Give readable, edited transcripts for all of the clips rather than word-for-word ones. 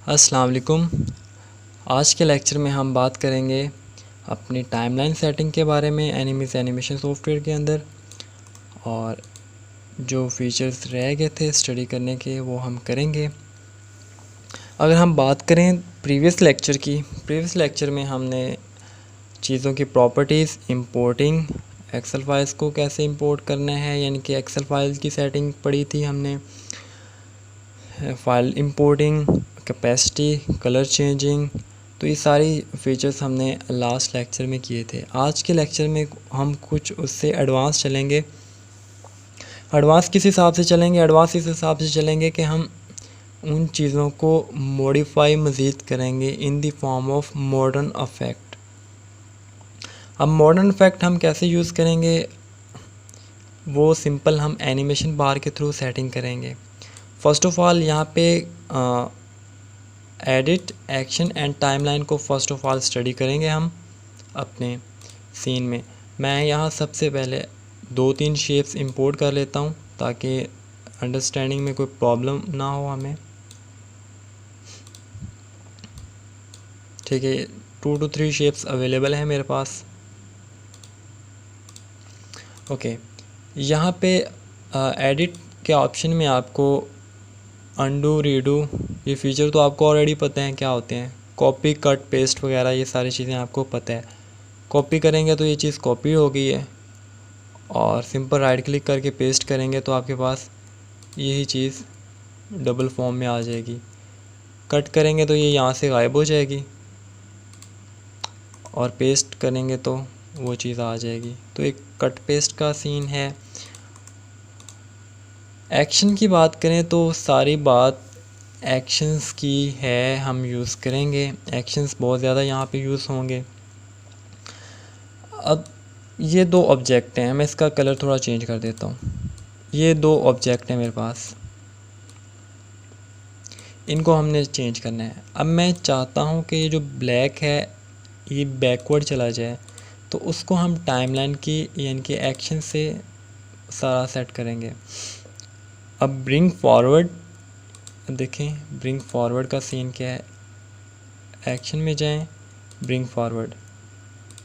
अस्सलाम वालेकुम। आज के लेक्चर में हम बात करेंगे अपनी टाइमलाइन सेटिंग के बारे में एनिमेशन सॉफ्टवेयर के अंदर, और जो फीचर्स रह गए थे स्टडी करने के वो हम करेंगे। अगर हम बात करें प्रीवियस लेक्चर में हमने चीज़ों की प्रॉपर्टीज़, इंपोर्टिंग, एक्सेल फाइल्स को कैसे इंपोर्ट करना है, यानी कि एक्सेल फाइल की सेटिंग पढ़ी थी हमने, file importing, capacity, colour changing. तो ये सारी फीचर्स हमने लास्ट लेक्चर में किए थे। आज के लेक्चर में हम कुछ उससे एडवांस चलेंगे। एडवांस किस हिसाब से चलेंगे? एडवांस इस हिसाब से चलेंगे कि हम उन चीज़ों को मॉडिफाई मज़ीद करेंगे in the form of modern effect. अब मॉडर्न इफेक्ट हम कैसे यूज़ करेंगे, वो सिंपल हम एनिमेशन बार के थ्रू सेटिंग करेंगे। फ़र्स्ट ऑफ़ ऑल यहाँ पे एडिट, एक्शन एंड टाइमलाइन को फ़र्स्ट ऑफ़ ऑल स्टडी करेंगे हम अपने सीन में। मैं यहाँ सबसे पहले 2-3 शेप्स इंपोर्ट कर लेता हूँ ताकि अंडरस्टैंडिंग में कोई प्रॉब्लम ना हो हमें। ठीक है, 2 to 3 शेप्स अवेलेबल हैं मेरे पास। ओके, यहाँ पे एडिट के ऑप्शन में आपको अंडू, रीडू, ये फ़ीचर तो आपको ऑलरेडी पता है क्या होते हैं। कॉपी, कट, पेस्ट वगैरह ये सारी चीज़ें आपको पता है। कॉपी करेंगे तो ये चीज़ कॉपी हो गई है, और सिंपल राइट क्लिक करके पेस्ट करेंगे तो आपके पास यही चीज़ डबल फॉर्म में आ जाएगी। कट करेंगे तो ये यहाँ से गायब हो जाएगी, और पेस्ट करेंगे तो वो चीज़ आ जाएगी। तो एक कट पेस्ट का सीन है। एक्शन की बात करें तो सारी बात एक्शंस की है, हम यूज़ करेंगे। एक्शंस बहुत ज़्यादा यहाँ पे यूज़ होंगे। अब ये 2 ऑब्जेक्ट हैं, मैं इसका कलर थोड़ा चेंज कर देता हूँ। ये 2 ऑब्जेक्ट हैं मेरे पास, इनको हमने चेंज करना है। अब मैं चाहता हूँ कि ये जो ब्लैक है ये बैकवर्ड चला जाए, तो उसको हम टाइमलाइन की यानी कि एक्शन से सारा सेट करेंगे। अब ब्रिंग फॉरवर्ड, देखें ब्रिंग फॉरवर्ड का सीन क्या है। एक्शन में जाएं, bring forward,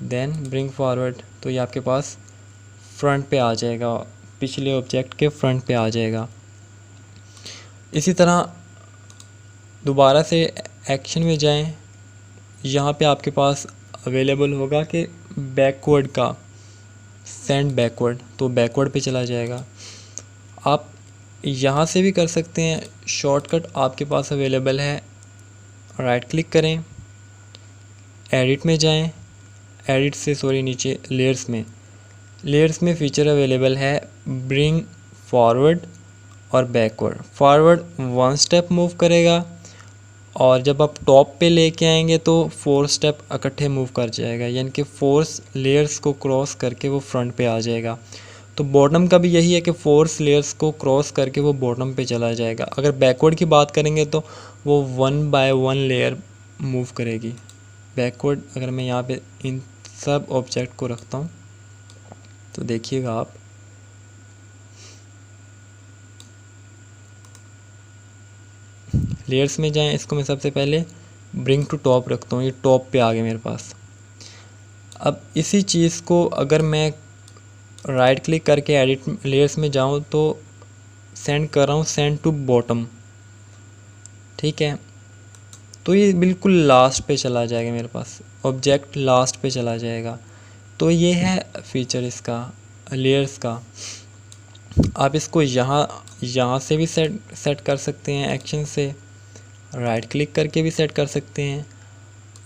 then bring forward, तो ये आपके पास फ्रंट पे आ जाएगा, पिछले ऑब्जेक्ट के फ्रंट पे आ जाएगा। इसी तरह दोबारा से एक्शन में जाएं, यहाँ पे आपके पास अवेलेबल होगा कि बैकवर्ड का सेंड बैकवर्ड, तो बैकवर्ड पे चला जाएगा। आप यहाँ से भी कर सकते हैं, शॉर्टकट आपके पास अवेलेबल है। राइट क्लिक करें, एडिट में जाएं, एडिट से नीचे लेयर्स में फ़ीचर अवेलेबल है ब्रिंग फॉरवर्ड और बैकवर्ड। फॉरवर्ड 1 स्टेप मूव करेगा, और जब आप टॉप पे लेके आएंगे तो 4 स्टेप इकट्ठे मूव कर जाएगा, यानी कि 4 लेयर्स को क्रॉस करके वो फ्रंट पे आ जाएगा। तो बॉटम का भी यही है कि 4 लेयर्स को क्रॉस करके वो बॉटम पे चला जाएगा। अगर बैकवर्ड की बात करेंगे तो वो 1 बाय 1 लेयर मूव करेगी बैकवर्ड। अगर मैं यहाँ पे इन सब ऑब्जेक्ट को रखता हूँ तो देखिएगा आप, लेयर्स में जाएं, इसको मैं सबसे पहले ब्रिंग टू टॉप रखता हूँ, ये टॉप पे आ गया मेरे पास। अब इसी चीज़ को अगर मैं राइट क्लिक करके एडिट लेयर्स में जाऊँ तो सेंड कर रहा हूँ सेंड टू बॉटम, ठीक है, तो ये बिल्कुल लास्ट पे चला जाएगा, मेरे पास ऑब्जेक्ट लास्ट पे चला जाएगा। तो ये है फीचर इसका, लेयर्स का। आप इसको यहाँ से भी सेट कर सकते हैं, एक्शन से राइट क्लिक करके भी सेट कर सकते हैं,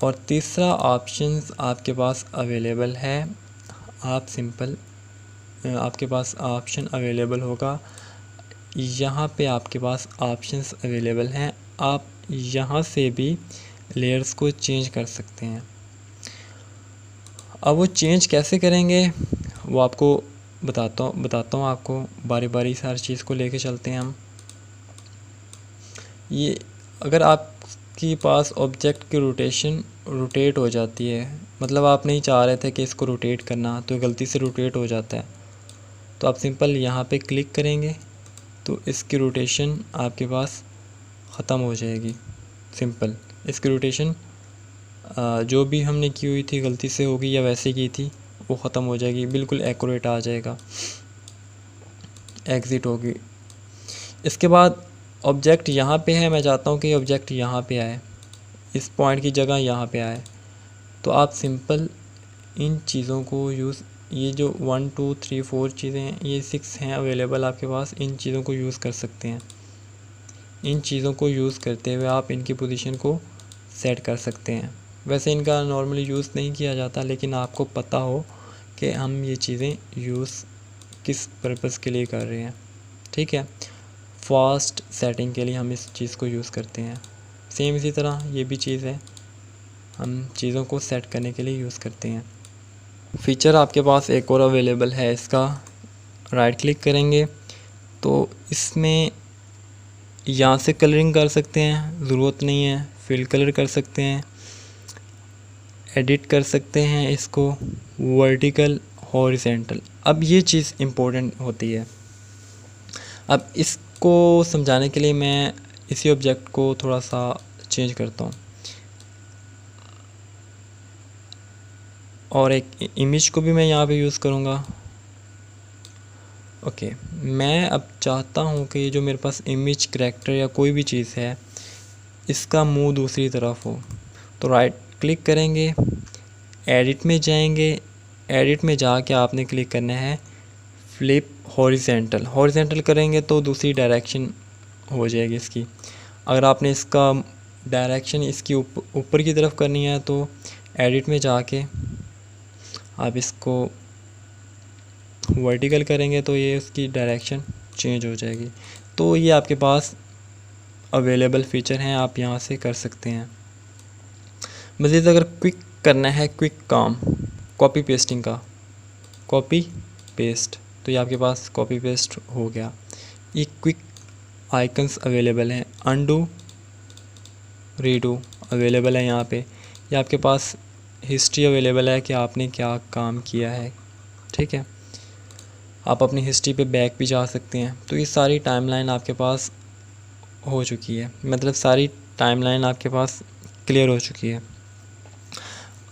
और तीसरा ऑप्शन आपके पास अवेलेबल है। आप सिंपल आपके पास ऑप्शन अवेलेबल होगा, यहाँ पे आपके पास ऑप्शंस अवेलेबल हैं, आप यहाँ से भी लेयर्स को चेंज कर सकते हैं। अब वो चेंज कैसे करेंगे वो आपको बताता हूँ आपको, बारी बारी सारी चीज़ को लेके चलते हैं हम। ये अगर आपके पास ऑब्जेक्ट की रोटेट हो जाती है, मतलब आप नहीं चाह रहे थे कि इसको रोटेट करना, तो गलती से रोटेट हो जाता है, तो आप सिंपल यहाँ पे क्लिक करेंगे तो इसकी रोटेशन आपके पास ख़त्म हो जाएगी। सिंपल। इसकी रोटेशन जो भी हमने की हुई थी गलती से होगी या वैसे की थी वो ख़त्म हो जाएगी, बिल्कुल एक्यूरेट आ जाएगा, एग्ज़िट होगी। इसके बाद ऑब्जेक्ट यहाँ पे है, मैं चाहता हूँ कि ऑब्जेक्ट यहाँ पे आए, इस पॉइंट की जगह यहाँ पे आए। तो आप सिंपल इन चीज़ों को यूज़, ये जो 1 2 3 4 चीज़ें हैं, ये 6 हैं अवेलेबल आपके पास, इन चीज़ों को यूज़ कर सकते हैं। इन चीज़ों को यूज़ करते हुए आप इनकी पोजीशन को सेट कर सकते हैं। वैसे इनका नॉर्मली यूज़ नहीं किया जाता, लेकिन आपको पता हो कि हम ये चीज़ें यूज़ किस पर्पज़ के लिए कर रहे हैं, ठीक है। फास्ट सेटिंग के लिए हम इस चीज़ को यूज़ करते हैं। सेम इसी तरह ये भी चीज़ है, हम चीज़ों को सेट करने के लिए यूज़ करते हैं। फ़ीचर आपके पास एक और अवेलेबल है, इसका राइट क्लिक करेंगे तो इसमें यहाँ से कलरिंग कर सकते हैं, ज़रूरत नहीं है, फिल कलर कर सकते हैं, एडिट कर सकते हैं इसको वर्टिकल हॉरिजेंटल। अब ये चीज़ इम्पोर्टेंट होती है। अब इसको समझाने के लिए मैं इसी ऑब्जेक्ट को थोड़ा सा चेंज करता हूँ और एक इमेज को भी मैं यहाँ पे यूज़ करूँगा। ओके, मैं अब चाहता हूँ कि जो मेरे पास इमेज करैक्टर या कोई भी चीज़ है इसका मुंह दूसरी तरफ हो। तो राइट क्लिक करेंगे, एडिट में जाएंगे, एडिट में जाके आपने क्लिक करना है फ्लिप हॉरिजेंटल। हॉरिजेंटल करेंगे तो दूसरी डायरेक्शन हो जाएगी इसकी। अगर आपने इसका डायरेक्शन इसकी ऊपर की तरफ करनी है तो एडिट में जाके आप इसको वर्टिकल करेंगे तो ये उसकी डायरेक्शन चेंज हो जाएगी। तो ये आपके पास अवेलेबल फ़ीचर हैं, आप यहाँ से कर सकते हैं। मज़ीद अगर क्विक करना है, क्विक काम कॉपी पेस्टिंग का, कॉपी पेस्ट, तो ये आपके पास कॉपी पेस्ट हो गया। ये क्विक आइकन्स अवेलेबल हैं, अनडू रीडू अवेलेबल है यहाँ पे। ये आपके पास हिस्ट्री अवेलेबल है कि आपने क्या काम किया है, ठीक है। आप अपनी हिस्ट्री पे बैक भी जा सकते हैं। तो ये सारी टाइमलाइन आपके पास हो चुकी है, मतलब सारी टाइमलाइन आपके पास क्लियर हो चुकी है।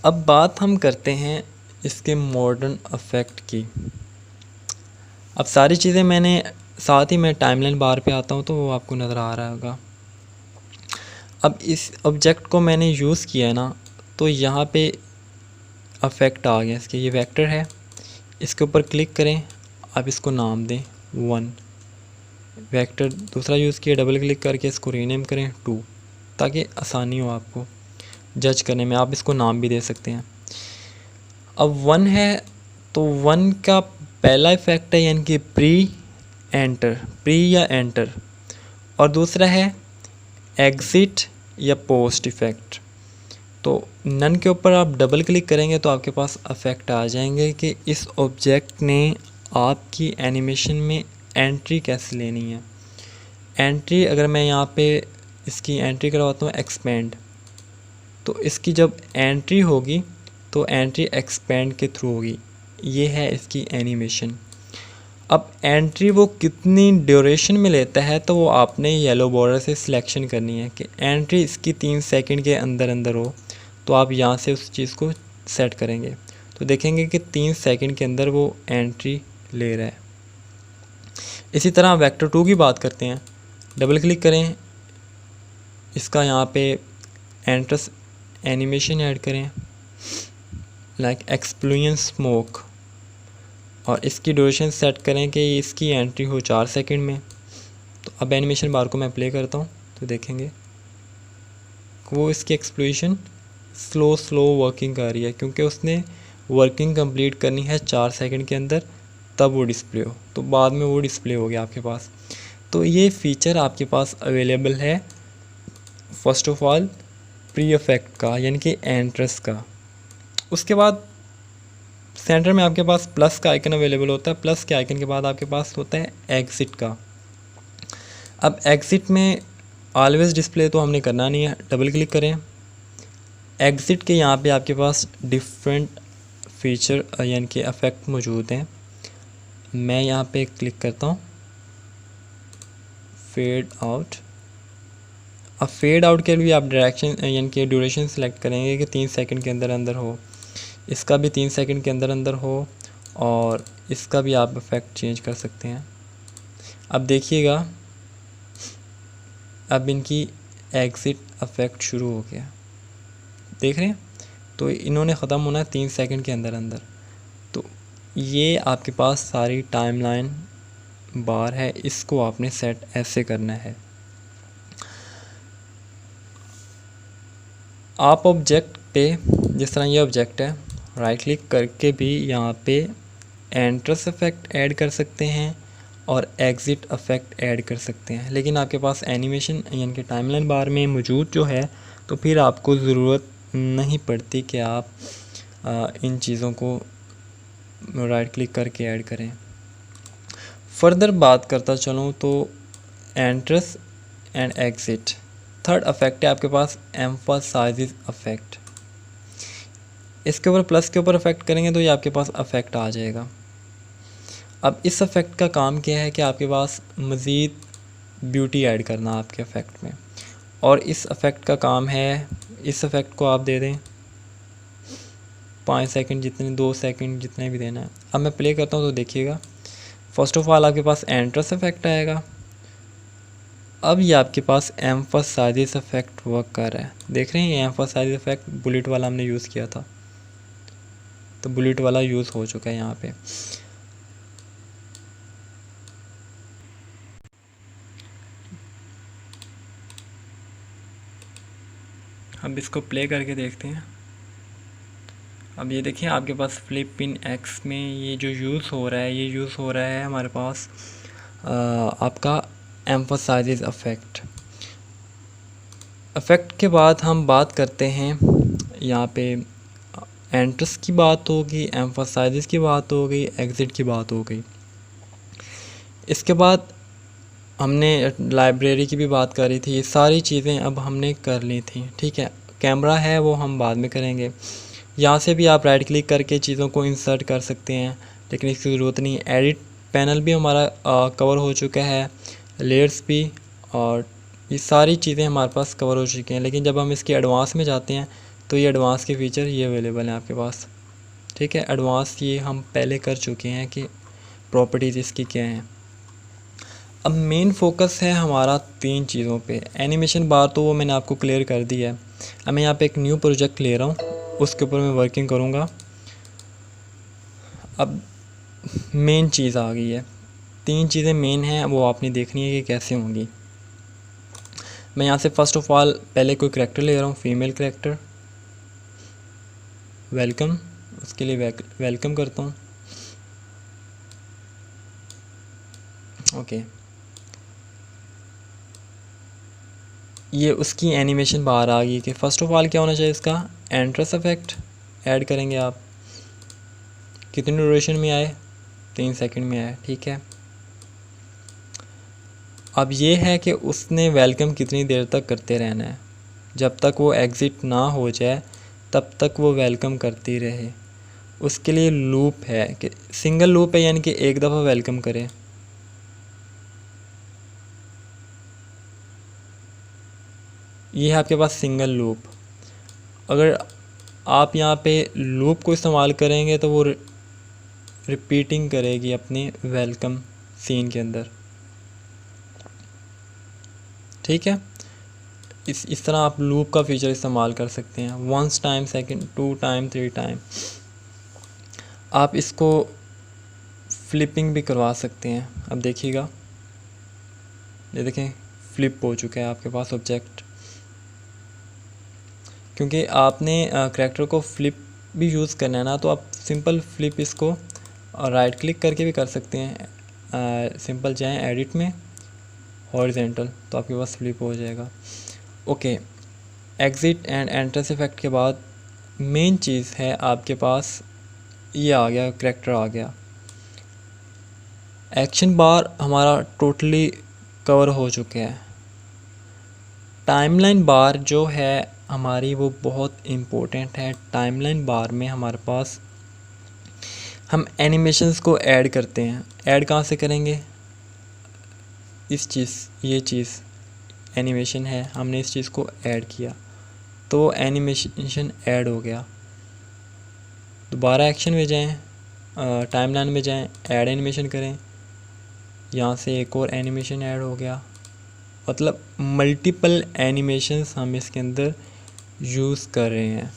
अब बात हम करते हैं इसके मॉडर्न इफ़ेक्ट की। अब सारी चीज़ें मैंने साथ ही मैं टाइमलाइन बार पे आता हूँ तो वो आपको नज़र आ रहा होगा। अब इस ऑब्जेक्ट को मैंने यूज़ किया है ना, तो यहाँ पे इफ़ेक्ट आ गया इसके, ये वेक्टर है, इसके ऊपर क्लिक करें, आप इसको नाम दें 1। वेक्टर दूसरा यूज़ किया, डबल क्लिक करके इसको रीनेम करें 2, ताकि आसानी हो आपको जज करने में। आप इसको नाम भी दे सकते हैं। अब 1 है तो 1 का पहला इफ़ेक्ट है यानी कि प्री एंटर, प्री या एंटर, और दूसरा है एग्ज़िट या पोस्ट इफ़ेक्ट। तो नन के ऊपर आप डबल क्लिक करेंगे तो आपके पास इफ़ेक्ट आ जाएंगे कि इस ऑब्जेक्ट ने आपकी एनिमेशन में एंट्री कैसे लेनी है। एंट्री अगर मैं यहाँ पे इसकी एंट्री करवाता हूँ एक्सपेंड, तो इसकी जब एंट्री होगी तो एंट्री एक्सपेंड के थ्रू होगी। ये है इसकी एनिमेशन। अब एंट्री वो कितनी ड्यूरेशन में लेता है तो वो आपने येलो बॉर्डर से सिलेक्शन करनी है कि एंट्री इसकी 3 सेकंड के अंदर अंदर हो। तो आप यहाँ से उस चीज़ को सेट करेंगे तो देखेंगे कि 3 सेकंड के अंदर वो एंट्री ले रहा है। इसी तरह वेक्टर 2 की बात करते हैं, डबल क्लिक करें, इसका यहाँ पे एंट्रस एनिमेशन ऐड करें लाइक एक्सप्लोजन स्मोक, और इसकी ड्यूरेशन सेट करें कि इसकी एंट्री हो 4 सेकंड में। तो अब एनिमेशन बार को मैं प्ले करता हूँ तो देखेंगे वो इसकी एक्सप्लोजन स्लो वर्किंग कर रही है, क्योंकि उसने वर्किंग कंप्लीट करनी है 4 सेकंड के अंदर, तब वो डिस्प्ले हो। तो बाद में वो डिस्प्ले हो गया आपके पास। तो ये फ़ीचर आपके पास अवेलेबल है first of all pre effect का यानी कि एंट्रस का। उसके बाद सेंटर में आपके पास प्लस का आइकन अवेलेबल होता है, प्लस के आइकन के बाद आपके पास होता है एग्ज़िट का। अब एग्ज़िट में ऑलवेज़ डिस्प्ले तो हमने करना नहीं है, डबल क्लिक करें, एग्ज़िट के यहाँ पे आपके पास डिफरेंट फ़ीचर यानी कि इफ़ेक्ट मौजूद हैं। मैं यहाँ पे क्लिक करता हूँ फेड आउट, अब फेड आउट के लिए आप डायरेक्शन यानी कि ड्यूरेशन सेलेक्ट करेंगे कि 3 सेकंड के अंदर अंदर हो, इसका भी 3 सेकंड के अंदर अंदर हो, और इसका भी आप इफ़ेक्ट चेंज कर सकते हैं। अब देखिएगा, अब इनकी एग्ज़िट इफ़ेक्ट शुरू हो गया, देख रहे हैं। तो इन्होंने ख़त्म होना है 3 सेकंड के अंदर अंदर। तो ये आपके पास सारी टाइमलाइन बार है, इसको आपने सेट ऐसे करना है। आप ऑब्जेक्ट पे, जिस तरह ये ऑब्जेक्ट है, राइट क्लिक करके भी यहाँ पे एंट्रेंस इफ़ेक्ट ऐड कर सकते हैं और एग्ज़िट इफ़ेक्ट ऐड कर सकते हैं। लेकिन आपके पास एनिमेशन यानी कि टाइमलाइन बार में मौजूद जो है, तो फिर आपको ज़रूरत नहीं पड़ती कि आप इन चीज़ों को राइट क्लिक करके ऐड करें। फर्दर बात करता चलूँ तो entrance and exit. Third effect है आपके पास एम्फसाइज इफ़ेक्ट। इसके ऊपर प्लस के ऊपर इफ़ेक्ट करेंगे तो ये आपके पास इफ़ेक्ट आ जाएगा। अब इस इफ़ेक्ट का काम क्या है कि आपके पास मज़ीद ब्यूटी ऐड करना आपके इफ़ेक्ट में, और इस इफ़ेक्ट का काम है, इस इफ़ेक्ट को आप दे दें 5 सेकंड जितने, 2 सेकंड जितने भी देना है। अब मैं प्ले करता हूँ तो देखिएगा, फ़र्स्ट ऑफ ऑल आपके पास एंट्रेंस इफ़ेक्ट आएगा। अब ये आपके पास एम्फसाइज इफ़ेक्ट वर्क कर रहा है, देख रहे हैं। ये एम्फसाइज इफ़ेक्ट बुलेट वाला हमने यूज़ किया था, तो बुलेट वाला यूज़ हो चुका है यहाँ पे। अब इसको प्ले करके देखते हैं। अब ये देखिए आपके पास फ्लिप इन एक्स में ये जो यूज़ हो रहा है, ये यूज़ हो रहा है हमारे पास आपका एम्फसाइज इफ़ेक्ट। इफ़ेक्ट के बाद हम बात करते हैं, यहाँ पे एंट्रेंस की बात होगी, एम्फसाइज की बात हो गई, एग्ज़िट की बात हो गई। इसके बाद हमने लाइब्रेरी की भी बात करी थी, ये सारी चीज़ें अब हमने कर ली थी, ठीक है। कैमरा है वो हम बाद में करेंगे। यहाँ से भी आप राइट क्लिक करके चीज़ों को इंसर्ट कर सकते हैं, लेकिन इसकी ज़रूरत नहीं। एडिट पैनल भी हमारा कवर हो चुका है, लेयर्स भी, और ये सारी चीज़ें हमारे पास कवर हो चुकी हैं। लेकिन जब हम इसके एडवांस में जाते हैं तो ये एडवांस के फ़ीचर ये अवेलेबल हैं आपके पास, ठीक है। एडवांस ये हम पहले कर चुके हैं कि प्रॉपर्टीज़ इसकी क्या हैं। अब मेन फोकस है हमारा 3 चीज़ों पे। एनिमेशन बार तो वो मैंने आपको क्लियर कर दी है। अब मैं यहाँ पे एक न्यू प्रोजेक्ट ले रहा हूँ, उसके ऊपर मैं वर्किंग करूँगा। अब मेन चीज़ आ गई है, 3 चीज़ें मेन हैं, वो आपने देखनी है कि कैसे होंगी। मैं यहाँ से फ़र्स्ट ऑफ ऑल पहले कोई करैक्टर ले रहा हूँ, फीमेल करैक्टर, वेलकम, उसके लिए वेलकम करता हूँ, ओके। ये उसकी एनिमेशन बाहर आ गई कि फ़र्स्ट ऑफ ऑल क्या होना चाहिए, इसका एंट्रेंस इफ़ेक्ट ऐड करेंगे आप। कितनी ड्यूरेशन में आए, 3 सेकंड में आए, ठीक है। अब ये है कि उसने वेलकम कितनी देर तक करते रहना है, जब तक वो एग्ज़िट ना हो जाए तब तक वो वेलकम करती रहे। उसके लिए लूप है कि सिंगल लूप है, यानी कि एक दफ़ा वेलकम करे। ये है आपके पास सिंगल लूप। अगर आप यहाँ पे लूप को इस्तेमाल करेंगे तो वो रिपीटिंग करेगी अपने वेलकम सीन के अंदर, ठीक है। इस तरह आप लूप का फीचर इस्तेमाल कर सकते हैं। 1 टाइम, सेकंड, 2 टाइम, 3 टाइम। आप इसको फ्लिपिंग भी करवा सकते हैं। अब देखिएगा, ये देखें फ्लिप हो चुका है आपके पास ऑब्जेक्ट, क्योंकि आपने करैक्टर को फ्लिप भी यूज़ करना है ना, तो आप सिंपल फ्लिप इसको राइट क्लिक करके भी कर सकते हैं। सिंपल जाएं एडिट में, हॉरिजेंटल, तो आपके पास फ्लिप हो जाएगा, okay. Exit and entrance effect के बाद मेन चीज़ है आपके पास, ये आ गया, करैक्टर आ गया। एक्शन बार हमारा टोटली कवर हो चुके हैं। टाइमलाइन बार जो है हमारी वो बहुत इम्पोर्टेंट है। टाइमलाइन बार में हमारे पास हम एनिमेशंस को ऐड करते हैं। ऐड कहाँ से करेंगे, इस चीज़, ये चीज़ एनिमेशन है, हमने इस चीज़ को ऐड किया तो एनिमेशन ऐड हो गया। दोबारा एक्शन में जाएं, टाइमलाइन में जाएं, ऐड एनिमेशन करें, यहाँ से एक और एनिमेशन ऐड हो गया। मतलब मल्टीपल एनिमेशंस हम इसके अंदर यूज़ कर रहे हैं।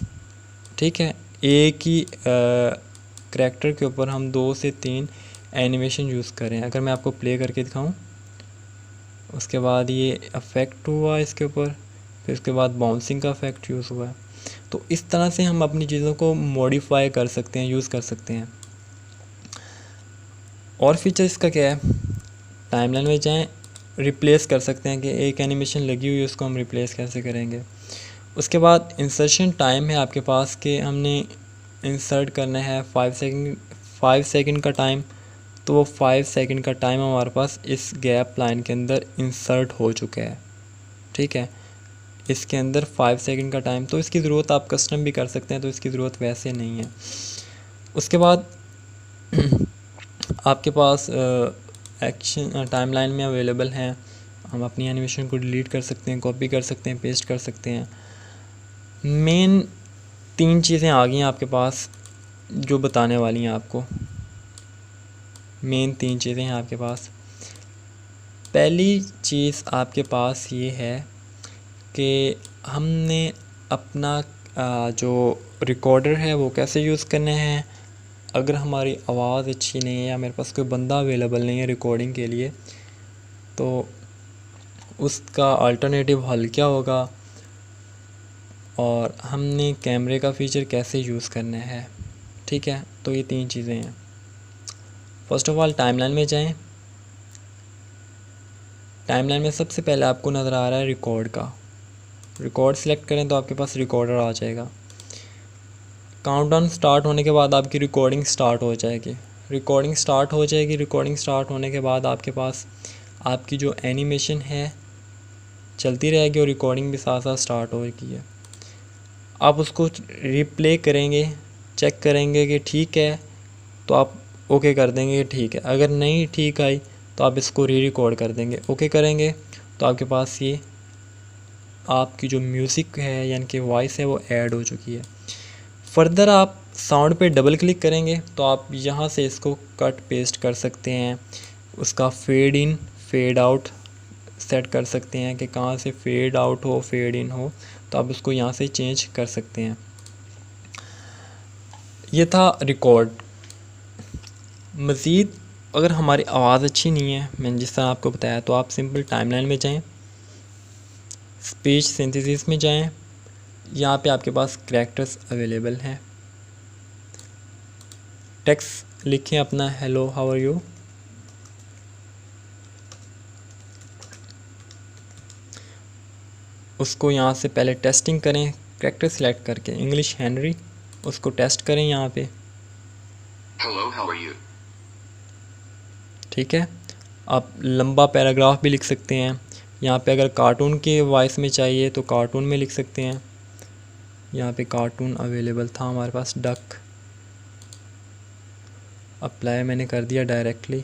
ठीक है, एक ही करैक्टर के ऊपर हम 2 से 3 एनिमेशन यूज़ कर रहे हैं। अगर मैं आपको प्ले करके दिखाऊं, उसके बाद ये इफ़ेक्ट हुआ इसके ऊपर, फिर उसके बाद बाउंसिंग का इफ़ेक्ट यूज़ हुआ है। तो इस तरह से हम अपनी चीज़ों को मॉडिफाई कर सकते हैं, यूज़ कर सकते हैं। और फीचर इसका क्या है, टाइमलाइन में जाएं, रिप्लेस कर सकते हैं कि एक एनिमेशन लगी हुई है उसको हम रिप्लेस कैसे करेंगे। उसके बाद इंसर्शन टाइम है आपके पास कि हमने इंसर्ट करना है 5 सेकंड का टाइम, तो वो 5 सेकंड का टाइम हमारे पास इस गैप लाइन के अंदर इंसर्ट हो चुका है। ठीक है, इसके अंदर 5 सेकंड का टाइम, तो इसकी ज़रूरत आप कस्टम भी कर सकते हैं, तो इसकी ज़रूरत वैसे नहीं है। उसके बाद आपके पास एक्शन टाइमलाइन में अवेलेबल हैं, हम अपनी एनिमेशन को डिलीट कर सकते हैं, कॉपी कर सकते हैं, पेस्ट कर सकते हैं। मेन 3 चीज़ें आ गई हैं आपके पास जो बताने वाली हैं आपको। मेन 3 चीज़ें हैं आपके पास। पहली चीज़ आपके पास ये है कि हमने अपना जो रिकॉर्डर है वो कैसे यूज़ करने हैं। अगर हमारी आवाज़ अच्छी नहीं है या मेरे पास कोई बंदा अवेलेबल नहीं है रिकॉर्डिंग के लिए, तो उसका अल्टरनेटिव हल क्या होगा, और हमने कैमरे का फ़ीचर कैसे यूज़ करना है। ठीक है, तो ये 3 चीज़ें हैं। फ़र्स्ट ऑफ़ ऑल टाइमलाइन में जाएं। टाइमलाइन में सबसे पहले आपको नज़र आ रहा है रिकॉर्ड का, रिकॉर्ड सेलेक्ट करें तो आपके पास रिकॉर्डर आ जाएगा। काउंटडाउन स्टार्ट होने के बाद आपकी रिकॉर्डिंग स्टार्ट हो जाएगी। रिकॉर्डिंग स्टार्ट होने के बाद आपके पास आपकी जो एनिमेशन है चलती रहेगी और रिकॉर्डिंग भी साथ साथ स्टार्ट होगी है। आप उसको रिप्ले करेंगे, चेक करेंगे कि ठीक है तो आप ओके कर देंगे कि ठीक है। अगर नहीं ठीक आई तो आप इसको रिकॉर्ड कर देंगे। ओके करेंगे तो आपके पास ये आपकी जो म्यूज़िक है यानी कि वॉइस है वो ऐड हो चुकी है। फर्दर आप साउंड पे डबल क्लिक करेंगे तो आप यहाँ से इसको कट पेस्ट कर सकते हैं, उसका fade in fade out set कर सकते हैं कि कहाँ से फेड आउट हो फेड इन हो, तो आप उसको यहाँ से चेंज कर सकते हैं। ये था रिकॉर्ड। मज़ीद अगर हमारी आवाज़ अच्छी नहीं है, मैंने जिस तरह आपको बताया, तो आप सिंपल टाइमलाइन में जाएं, स्पीच सिंथेसिस में जाएं, यहाँ पे आपके पास करैक्टर्स अवेलेबल हैं। टेक्स्ट लिखें अपना, हेलो हाउ आर यू। उसको यहाँ से पहले टेस्टिंग करें, करैक्टर सिलेक्ट करके इंग्लिश हेनरी, उसको टेस्ट करें यहाँ पे। Hello how are you. ठीक है, आप लंबा पैराग्राफ भी लिख सकते हैं। यहाँ पे अगर कार्टून के वॉइस में चाहिए तो कार्टून में लिख सकते हैं। यहाँ पे कार्टून अवेलेबल था हमारे पास, डक। अप्लाई मैंने कर दिया डायरेक्टली।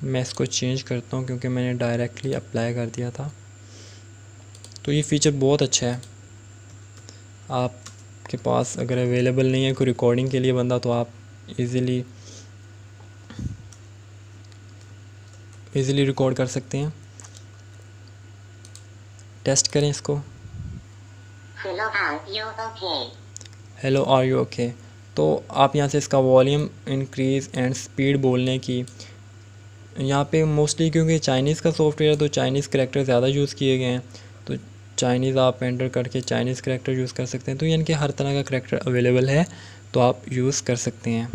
मैं इसको चेंज करता हूँ क्योंकि मैंने डायरेक्टली अप्लाई कर दिया था। तो ये फ़ीचर बहुत अच्छा है। आपके पास अगर अवेलेबल नहीं है कोई रिकॉर्डिंग के लिए बंदा, तो आप इजीली रिकॉर्ड कर सकते हैं। टेस्ट करें इसको। Hello are you okay. तो आप यहाँ से इसका वॉल्यूम इंक्रीज़ एंड स्पीड बोलने की, यहाँ पे मोस्टली क्योंकि चाइनीज़ का सॉफ्टवेयर है तो चाइनीज़ करैक्टर ज़्यादा यूज़ किए गए हैं, तो चाइनीज़ आप एंटर करके चाइनीज़ करैक्टर यूज़ कर सकते हैं। तो यानी कि हर तरह का करैक्टर अवेलेबल है, तो आप यूज़ कर सकते हैं।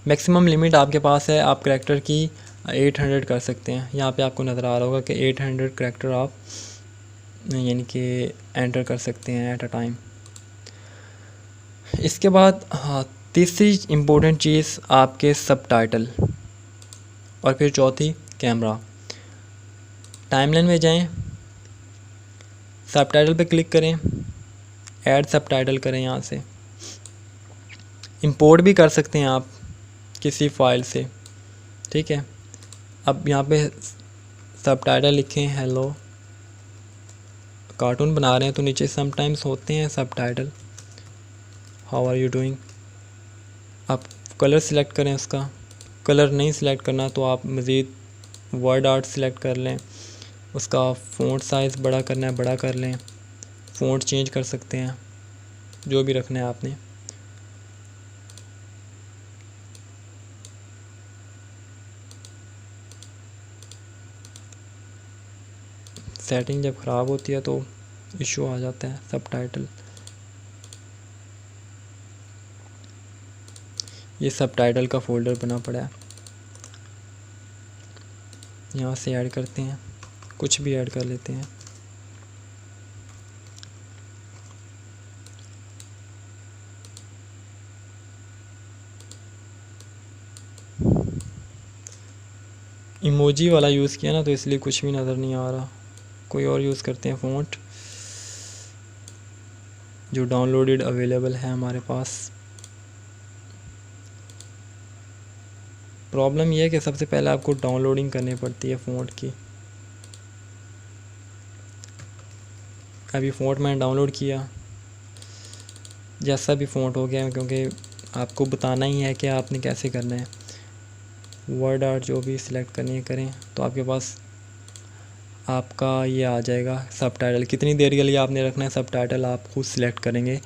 मैक्सिमम लिमिट आपके पास है, आप करैक्टर की 800 कर सकते हैं। यहाँ पे आपको नज़र आ रहा होगा कि 800 करैक्टर आप यानी कि एंटर कर सकते हैं एट अ टाइम। इसके बाद हाँ, तीसरी इम्पोर्टेंट चीज़ आपके सबटाइटल, और फिर चौथी कैमरा। टाइमलाइन में जाएं, सबटाइटल पे क्लिक करें, ऐड सबटाइटल करें, यहाँ से इंपोर्ट भी कर सकते हैं आप। किसी फाइल से, ठीक है। अब यहाँ पे सबटाइटल लिखें हेलो, कार्टून बना रहे हैं तो नीचे समटाइम्स होते हैं subtitle, how are you doing. आप कलर सिलेक्ट करें, उसका कलर नहीं सिलेक्ट करना तो आप मज़ीद वर्ड आर्ट सिलेक्ट कर लें, उसका फ़ॉन्ट साइज़ बड़ा करना है बड़ा कर लें, फ़ॉन्ट चेंज कर सकते हैं, जो भी रखना है आपने। सेटिंग जब ख़राब होती है तो इशू आ जाता है सबटाइटल। ये सबटाइटल का फ़ोल्डर बना पड़ा है, यहाँ से ऐड करते हैं, कुछ भी ऐड कर लेते हैं। इमोजी वाला यूज़ किया ना तो इसलिए कुछ भी नज़र नहीं आ रहा। कोई और यूज़ करते हैं फ़ॉन्ट जो डाउनलोडेड अवेलेबल है हमारे पास। प्रॉब्लम यह है कि सबसे पहले आपको डाउनलोडिंग करनी पड़ती है फ़ॉन्ट की। अभी फ़ॉन्ट मैंने डाउनलोड किया, जैसा भी फ़ॉन्ट हो गया, क्योंकि आपको बताना ही है कि आपने कैसे करना है। वर्ड आर्ट जो भी सिलेक्ट करनी है करें, तो आपके पास आपका ये आ जाएगा सबटाइटल। कितनी देर के लिए आपने रखना है सबटाइटल आप खुद सिलेक्ट करेंगे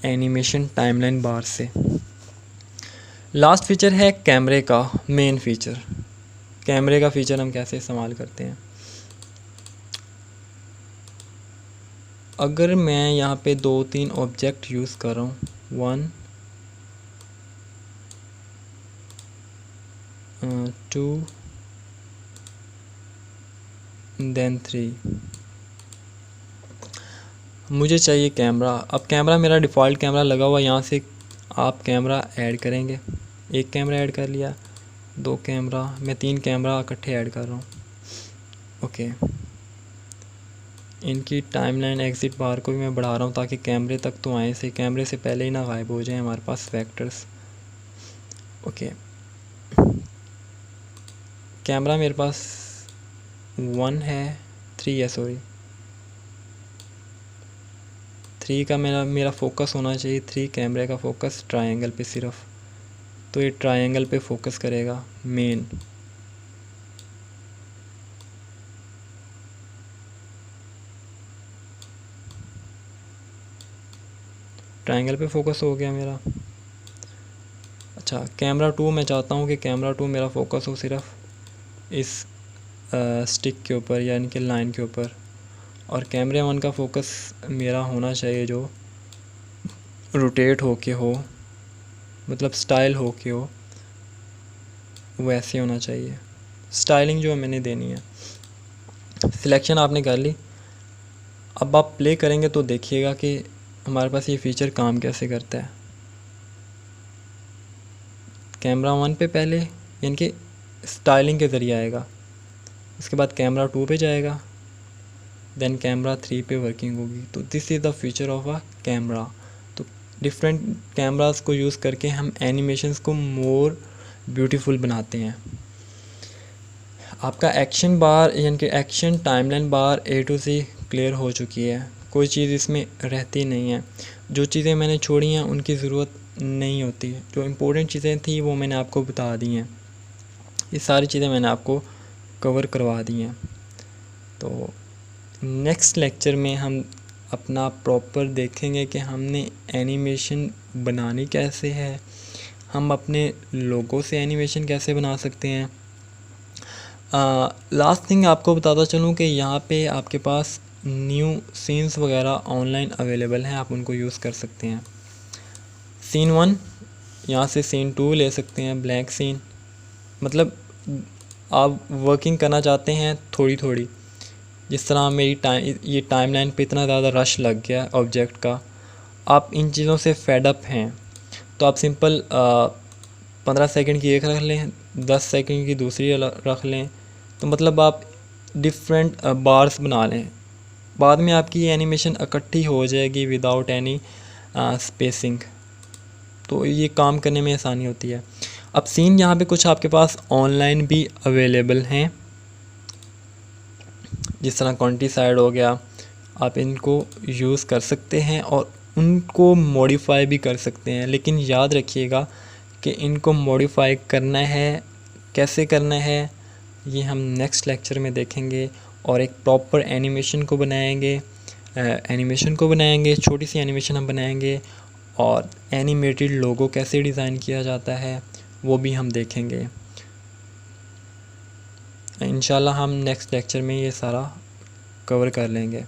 एनिमेशन टाइमलाइन बार से। लास्ट फीचर है कैमरे का मेन फीचर। कैमरे का फ़ीचर हम कैसे इस्तेमाल करते हैं। अगर मैं यहाँ पे 2-3 ऑब्जेक्ट यूज़ कर रहा हूँ, 1 2 देन 3, मुझे चाहिए कैमरा। अब कैमरा मेरा डिफ़ॉल्ट कैमरा लगा हुआ, यहाँ से आप कैमरा ऐड करेंगे। एक कैमरा ऐड कर लिया, 2 कैमरा, मैं 3 कैमरा इकट्ठे ऐड कर रहा हूँ। ओके, इनकी टाइमलाइन एग्ज़िट बार को भी मैं बढ़ा रहा हूँ ताकि कैमरे तक तो आए से, कैमरे से पहले ही ना गायब हो जाए हमारे पास फैक्टर्स। ओके, कैमरा मेरे पास 1 है, 3 है, सॉरी 3 का मेरा फोकस होना चाहिए। 3 कैमरे का फोकस ट्रायंगल पे सिर्फ, तो ये ट्रायंगल पे फोकस करेगा मेन। ट्रायंगल पे फोकस हो गया मेरा। अच्छा, कैमरा 2 मैं चाहता हूँ कि कैमरा 2 मेरा फोकस हो सिर्फ इस स्टिक के ऊपर, यानी कि लाइन के ऊपर, और कैमरे 1 का फोकस मेरा होना चाहिए जो रोटेट होके हो, मतलब स्टाइल होके हो, वैसे होना चाहिए। स्टाइलिंग जो मैंने देनी है, सिलेक्शन आपने कर ली। अब आप प्ले करेंगे तो देखिएगा कि हमारे पास ये फ़ीचर काम कैसे करता है। कैमरा 1 पे पहले यानी कि स्टाइलिंग के ज़रिए आएगा, उसके बाद कैमरा 2 पे जाएगा, देन कैमरा 3 पे वर्किंग होगी। तो this is the feature of a camera. तो डिफरेंट कैमरास को यूज़ करके हम एनिमेशंस को मोर ब्यूटीफुल बनाते हैं। आपका एक्शन बार यानी कि action timeline bar A to Z clear हो चुकी है, कोई चीज़ इसमें रहती नहीं है। जो चीज़ें मैंने छोड़ी हैं उनकी ज़रूरत नहीं होती, जो इम्पोर्टेंट चीज़ें थी वो मैंने आपको बता दी हैं। ये सारी चीज़ें मैंने आपको कवर करवा दी हैं। तो नेक्स्ट लेक्चर में हम अपना प्रॉपर देखेंगे कि हमने एनिमेशन बनानी कैसे है, हम अपने लोगों से एनिमेशन कैसे बना सकते हैं। लास्ट थिंग आपको बताता चलूँ कि यहाँ पे आपके पास न्यू सीन्स वगैरह ऑनलाइन अवेलेबल हैं, आप उनको यूज़ कर सकते हैं। सीन 1 यहाँ से सीन 2 ले सकते हैं, ब्लैक सीन, मतलब आप वर्किंग करना चाहते हैं थोड़ी थोड़ी। जिस तरह मेरी ये टाइमलाइन पे इतना ज़्यादा रश लग गया ऑब्जेक्ट का, आप इन चीज़ों से फेड अप हैं, तो आप सिंपल 15 सेकंड की एक रख लें, 10 सेकंड की दूसरी रख लें, तो मतलब आप डिफरेंट बार्स बना लें। बाद में आपकी एनिमेशन इकट्ठी हो जाएगी विदाउट एनी स्पेसिंग, तो ये काम करने में आसानी होती है। अब सीन यहाँ पे कुछ आपके पास ऑनलाइन भी अवेलेबल हैं, जिस तरह क्वांटिसाइड हो गया, आप इनको यूज़ कर सकते हैं और उनको मॉडिफाई भी कर सकते हैं। लेकिन याद रखिएगा कि इनको मॉडिफाई करना है, कैसे करना है ये हम नेक्स्ट लेक्चर में देखेंगे, और एक प्रॉपर एनिमेशन को बनाएंगे, छोटी सी एनिमेशन हम बनाएंगे, और एनिमेटेड लोगो कैसे डिज़ाइन किया जाता है वो भी हम देखेंगे। इंशाल्लाह हम नेक्स्ट लेक्चर में ये सारा कवर कर लेंगे।